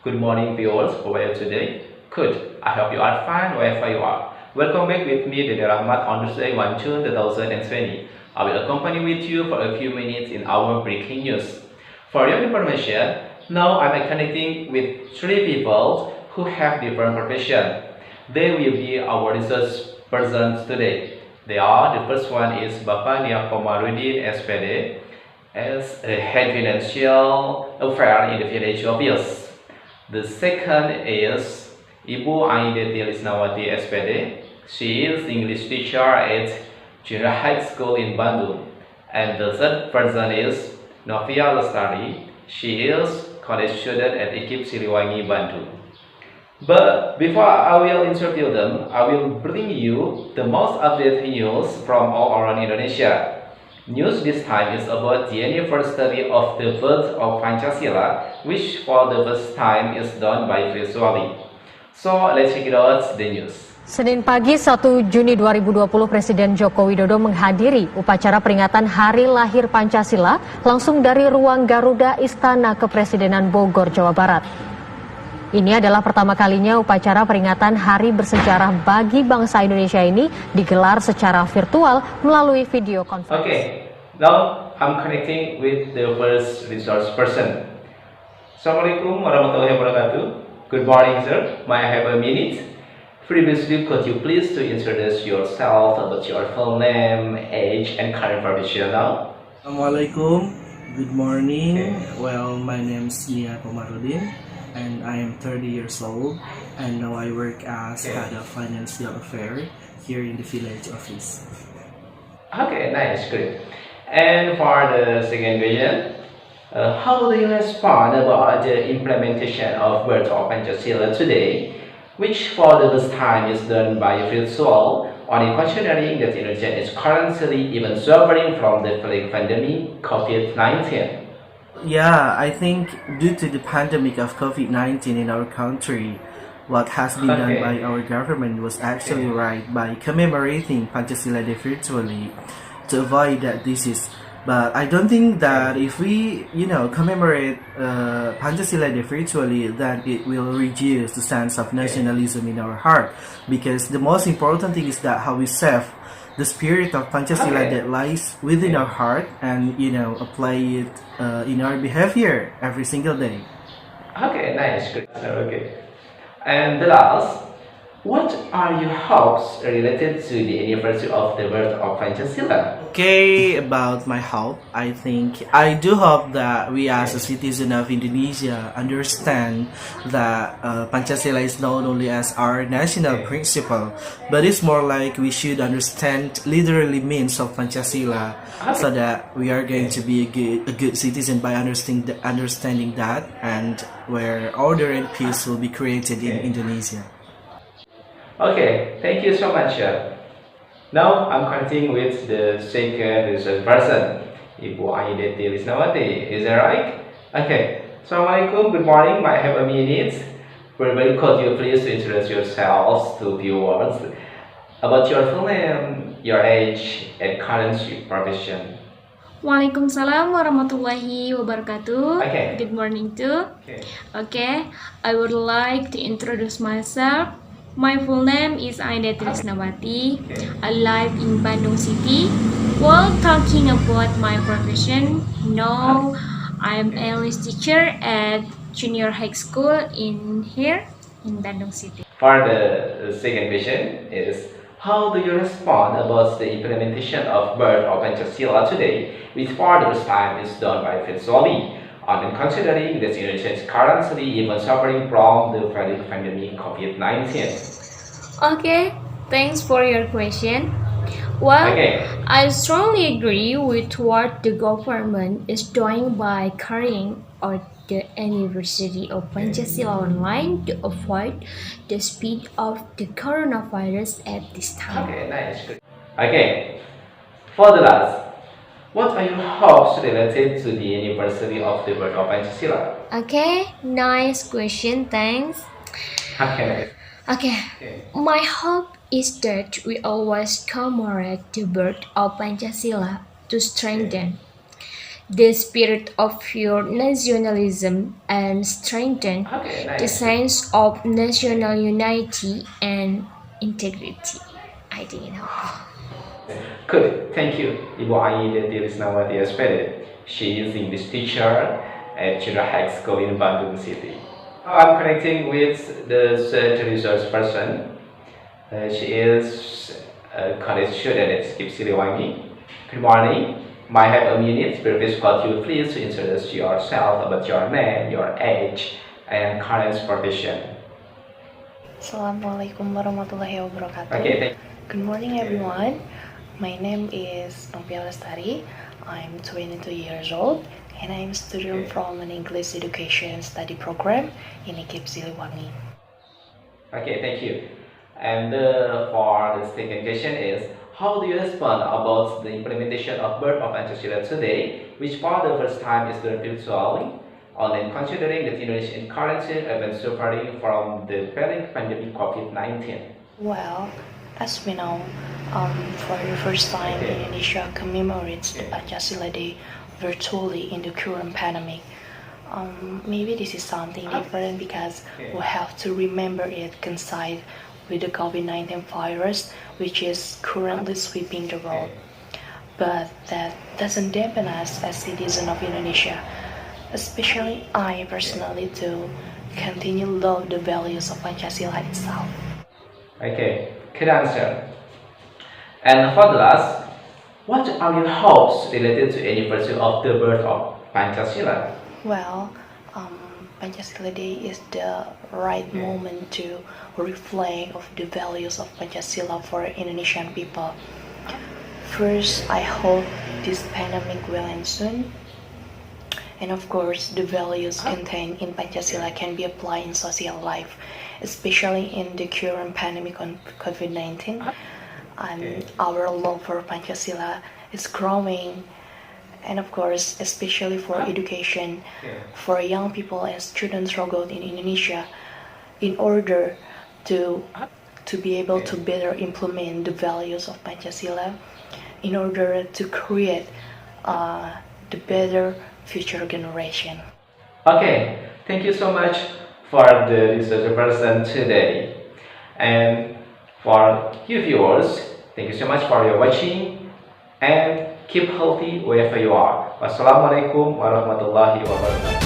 Good morning, viewers. How are you today? Good. I hope you are fine wherever you are. Welcome back with me, Dede Rahmat, on Tuesday, 1 June 2020. I will accompany with you for a few minutes in our breaking news. For your information, now I'm connecting with three people who have different professions. They will be our research persons today. The first one is Bapak Nia Komarudin SPD as a head financial affair in the village office. The second is Ibu Aideti Lisnawati SPD. She is English teacher at Junior High School in Bandung. And the third person is Novia Lestari. She is college student at IKIP Siliwangi, Bandung. But before I will interview them, I will bring you the most updated news from all around Indonesia. News this time is about the anniversary of the birth of Pancasila, which for the first time is done by virtually. So let's check it out the news. Senin pagi 1 Juni 2020 Presiden Joko Widodo menghadiri upacara peringatan Hari Lahir Pancasila langsung dari ruang Garuda Istana Kepresidenan Bogor, Jawa Barat. Ini adalah pertama kalinya upacara peringatan hari bersejarah bagi bangsa Indonesia ini digelar secara virtual melalui video conference. Okay, now I'm connecting with the first resource person. Assalamualaikum warahmatullahi wabarakatuh. Good morning, sir. May I have a minute? Previously, could you please to introduce yourself about your full name, age, and current profession now? Assalamualaikum. Good morning. Well, my name is Nia Komarudin. And I am 30 years old, and now I work as head of financial affairs here in the village office. Okay, nice, good. And for the second question, how do you respond about the implementation of birth of Pancasila today, which for the first time is done by virtual, only considering that Indonesia is currently even suffering from the pandemic COVID-19? Yeah, I think due to the pandemic of COVID-19 in our country, what has been done by our government was actually right by commemorating Pancasila Day virtually to avoid that disease. But I don't think that if we, commemorate Pancasila Day virtually, that it will reduce the sense of nationalism in our heart. Because the most important thing is that how we save the spirit of Pancasila that lies within our heart and, apply it in our behavior every single day. Okay, nice, good. Okay. And the last, what are your hopes related to the anniversary of the birth of Pancasila? Okay, about my hope, I think I do hope that we as a citizen of Indonesia understand that Pancasila is not only as our national principle, but it's more like we should understand literally means of Pancasila, so that we are going to be a good citizen by understanding that, and where order and peace will be created in Indonesia. Okay, thank you so much. Now I'm connecting with the second research person, Ibu Aideti Lisnawati. Is that right? Okay. Assalamualaikum. Good morning. May I have a minute? Very could you please introduce yourselves to viewers about your full name, your age, and current profession? Waalaikumsalam warahmatullahi wabarakatuh. Okay. Good morning too. Okay. I would like to introduce myself. My full name is Aideti Lisnawati. I live in Bandung City. While talking about my profession, now I'm English teacher at Junior High School in Bandung City. For the second question is, how do you respond about the implementation of birth of Pancasila today, which for the first time is done by virtually? And considering that Indonesia is currently even suffering from the pandemic COVID-19. Okay, thanks for your question. Well, I strongly agree with what the government is doing by carrying out the anniversary of Pancasila online to avoid the spread of the coronavirus at this time. Okay, nice. Good. Okay, for the last, what are your hopes related to the anniversary of the birth of Pancasila? Okay, nice question, thanks. Okay, my hope is that we always commemorate the birth of Pancasila to strengthen the spirit of pure nationalism and strengthen Okay, the nice. sense of national unity and integrity. I think it helps. Good, thank you, Ibu Aida Tirisnawati Espere. She is English teacher at Chira High School in Bandung City. Now I'm connecting with the third resource person. She is a college student at IKIP Siliwangi. Good morning. May I have a minute? Please could you please introduce yourself about your name, your age, and current profession. Assalamualaikum warahmatullahi wabarakatuh. Okay, thank Good morning, everyone. My name is Novia Lestari. I'm 22 years old, and I'm a student from an English education study program in IKIP Siliwangi. Okay, thank you. And for the second question is, how do you respond about the implementation of birth of Pancasila today, which for the first time is done virtually, only considering that Indonesian currency have been suffering from the pandemic COVID-19? Well, as we know, for the first time, Indonesia commemorates the Pancasila Day virtually in the current pandemic. Maybe this is something different because we have to remember it coincide with the COVID-19 virus, which is currently sweeping the world. But that doesn't dampen us as citizens of Indonesia, especially I personally to continue love the values of Pancasila itself. Okay, good answer. And for the last, what are your hopes related to anniversary of the birth of Pancasila? Well, Pancasila Day is the right moment to reflect of the values of Pancasila for Indonesian people. First, I hope this pandemic will end soon. And of course, the values contained in Pancasila can be applied in social life, especially in the current pandemic on COVID-19. And our love for Pancasila is growing, and of course, especially for education, for young people and students struggled in Indonesia, in order to be able to better implement the values of Pancasila, in order to create the better future generation. Okay, thank you so much for the research person today. And for you viewers, thank you so much for your watching and keep healthy wherever you are. Wassalamualaikum warahmatullahi wabarakatuh.